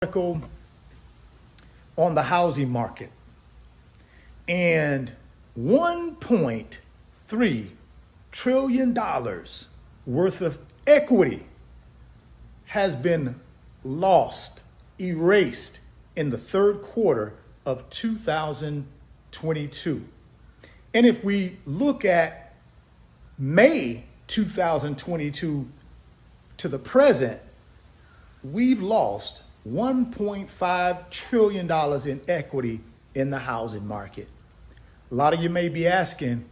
Article on the housing market, and $1.3 trillion worth of equity has been lost, erased in the third quarter of 2022. And if we look at May 2022 to the present, we've lost $1.5 trillion in equity in the housing market. A lot of you may be asking,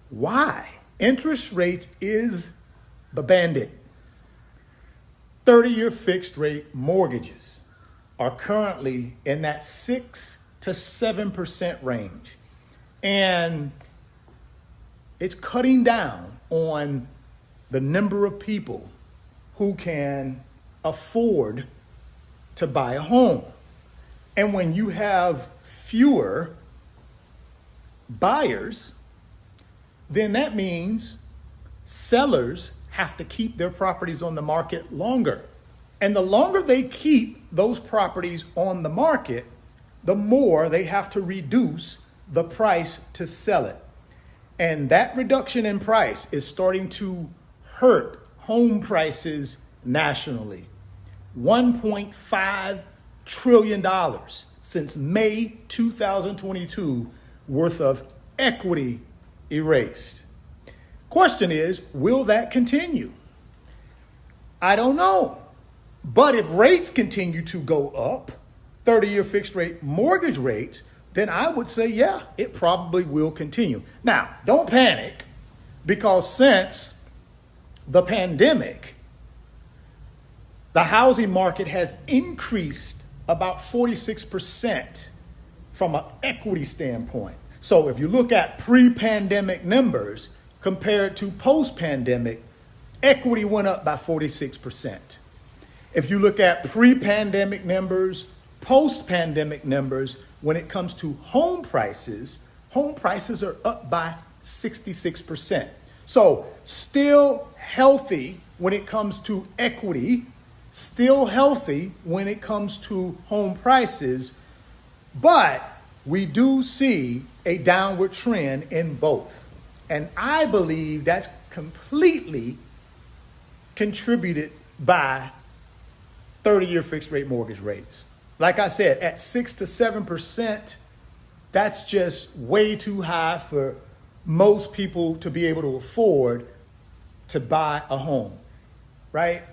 why? Interest rates is the bandit. 30-year fixed rate mortgages are currently in that 6 to 7% range. And it's cutting down on the number of people who can afford to buy a home. And when you have fewer buyers, then that means sellers have to keep their properties on the market longer. And the longer they keep those properties on the market, the more they have to reduce the price to sell it. And that reduction in price is starting to hurt home prices nationally. $1.5 trillion since May 2022 worth of equity erased. Question is, will that continue? I don't know. But if rates continue to go up, 30-year fixed rate mortgage rates, then I would say, yeah, it probably will continue. Now, don't panic, because since the pandemic, the housing market has increased about 46% from an equity standpoint. So if you look at pre-pandemic numbers compared to post-pandemic, equity went up by 46%. If you look at pre-pandemic numbers, post-pandemic numbers, when it comes to home prices are up by 66%. So still healthy when it comes to equity, still healthy when it comes to home prices, but we do see a downward trend in both. And I believe that's completely contributed by 30-year fixed rate mortgage rates. Like I said, at 6 to 7%, that's just way too high for most people to be able to afford to buy a home, right?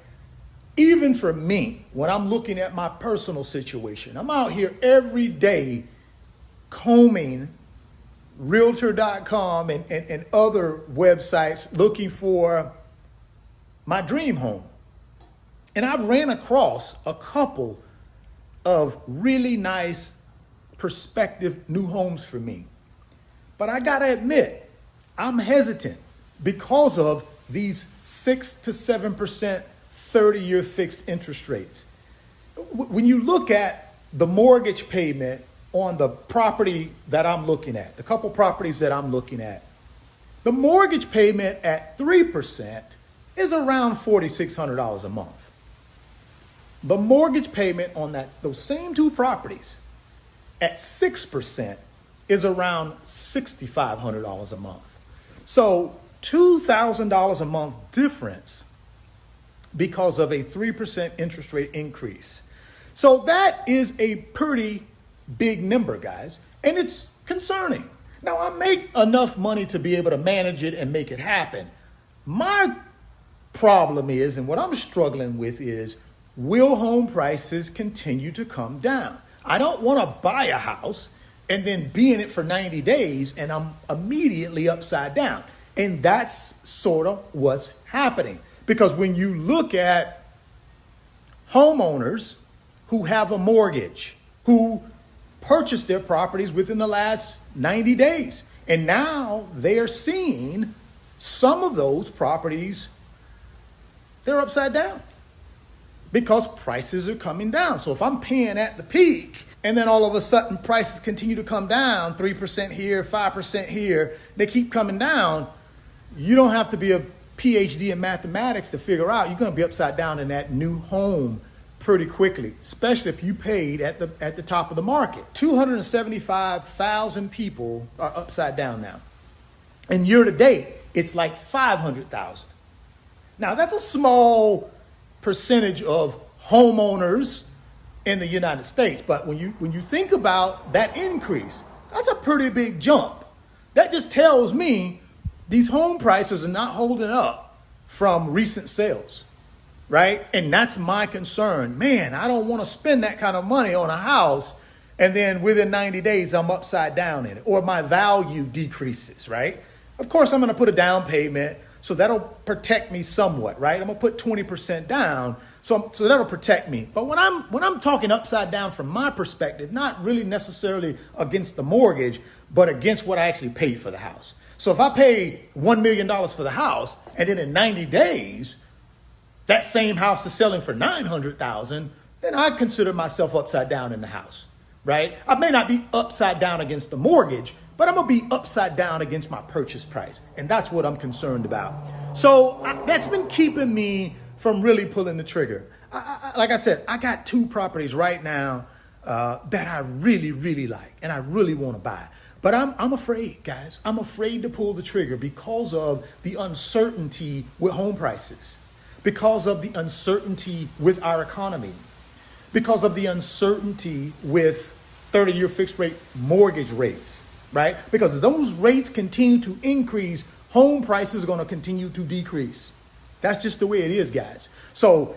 Even for me, when I'm looking at my personal situation, I'm out here every day combing realtor.com and other websites looking for my dream home. And I've ran across a couple of really nice prospective new homes for me. But I gotta admit, I'm hesitant because of these 6 to 7% 30-year fixed interest rates. When you look at the mortgage payment on the property that I'm looking at, the couple properties that I'm looking at, the mortgage payment at 3% is around $4,600 a month. The mortgage payment on those same two properties at 6% is around $6,500 a month. So $2,000 a month difference because of a 3% interest rate increase. So that is a pretty big number, guys, and it's concerning. Now, I make enough money to be able to manage it and make it happen. My problem is, and what I'm struggling with is, will home prices continue to come down? I don't want to buy a house and then be in it for 90 days and I'm immediately upside down. And that's sort of what's happening. Because when you look at homeowners who have a mortgage, who purchased their properties within the last 90 days, and now they are seeing some of those properties, they're upside down because prices are coming down. So if I'm paying at the peak and then all of a sudden prices continue to come down, 3% here, 5% here, they keep coming down, you don't have to be a PhD in mathematics to figure out you're going to be upside down in that new home pretty quickly, especially if you paid at the top of the market. 275,000 people are upside down now. And year to date, it's like 500,000. Now, that's a small percentage of homeowners in the United States. But when you think about that increase, that's a pretty big jump. That just tells me these home prices are not holding up from recent sales, right? And that's my concern. Man, I don't want to spend that kind of money on a house and then within 90 days I'm upside down in it, or my value decreases, right? Of course, I'm going to put a down payment, so that'll protect me somewhat, right? I'm going to put 20% down, so that'll protect me. But when I'm talking upside down from my perspective, not really necessarily against the mortgage, but against what I actually paid for the house. So if I pay $1 million for the house, and then in 90 days, that same house is selling for $900,000, then I consider myself upside down in the house, right? I may not be upside down against the mortgage, but I'm going to be upside down against my purchase price. And that's what I'm concerned about. So that's been keeping me from really pulling the trigger. Like I said, I got 2 properties right now that I really, really like and I really want to buy. But I'm afraid, guys. I'm afraid to pull the trigger because of the uncertainty with home prices, because of the uncertainty with our economy, because of the uncertainty with 30-year fixed rate mortgage rates, right? Because those rates continue to increase, home prices are going to continue to decrease. That's just the way it is, guys. So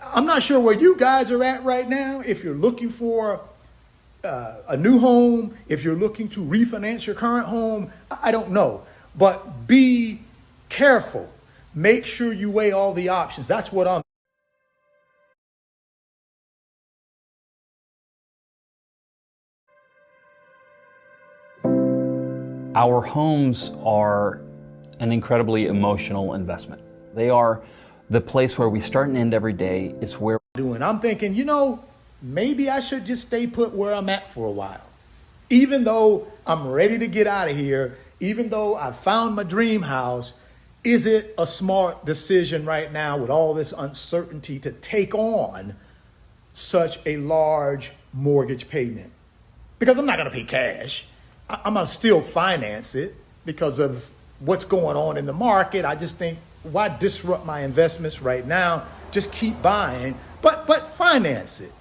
I'm not sure where you guys are at right now. If you're looking for a new home, if you're looking to refinance your current home, I don't know. But be careful. Make sure you weigh all the options. That's what I'm. Our homes are an incredibly emotional investment. They are the place where we start and end every day. It's where I'm thinking, maybe I should just stay put where I'm at for a while. Even though I'm ready to get out of here, even though I found my dream house, is it a smart decision right now with all this uncertainty to take on such a large mortgage payment? Because I'm not going to pay cash. I'm going to still finance it because of what's going on in the market. I just think, why disrupt my investments right now? Just keep buying, but finance it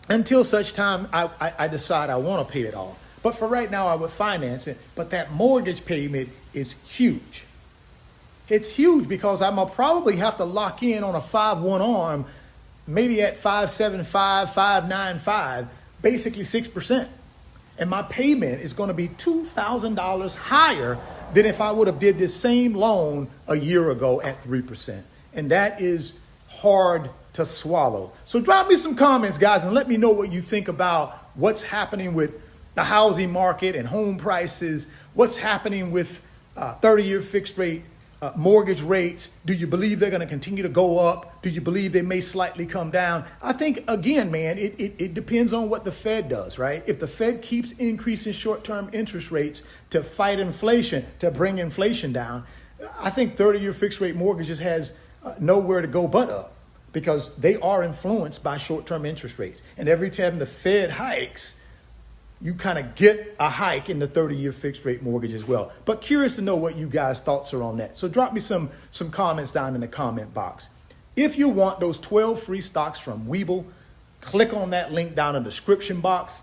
until such time I decide I want to pay it off. But for right now, I would finance it. But that mortgage payment is huge. It's huge because I'm going to probably have to lock in on a 5/1 ARM, maybe at 5.75, 5.95, basically 6%. And my payment is going to be $2,000 higher than if I would have did this same loan a year ago at 3%. And that is hard to swallow. So drop me some comments, guys, and let me know what you think about what's happening with the housing market and home prices, what's happening with 30-year fixed rate mortgage rates. Do you believe they're going to continue to go up? Do you believe they may slightly come down? I think, again, man, it depends on what the Fed does, right? If the Fed keeps increasing short-term interest rates to fight inflation, to bring inflation down, I think 30-year fixed rate mortgages has nowhere to go but up because they are influenced by short-term interest rates. And every time the Fed hikes, you kind of get a hike in the 30-year fixed rate mortgage as well. But curious to know what you guys' thoughts are on that. So drop me some comments down in the comment box. If you want those 12 free stocks from Webull, click on that link down in the description box.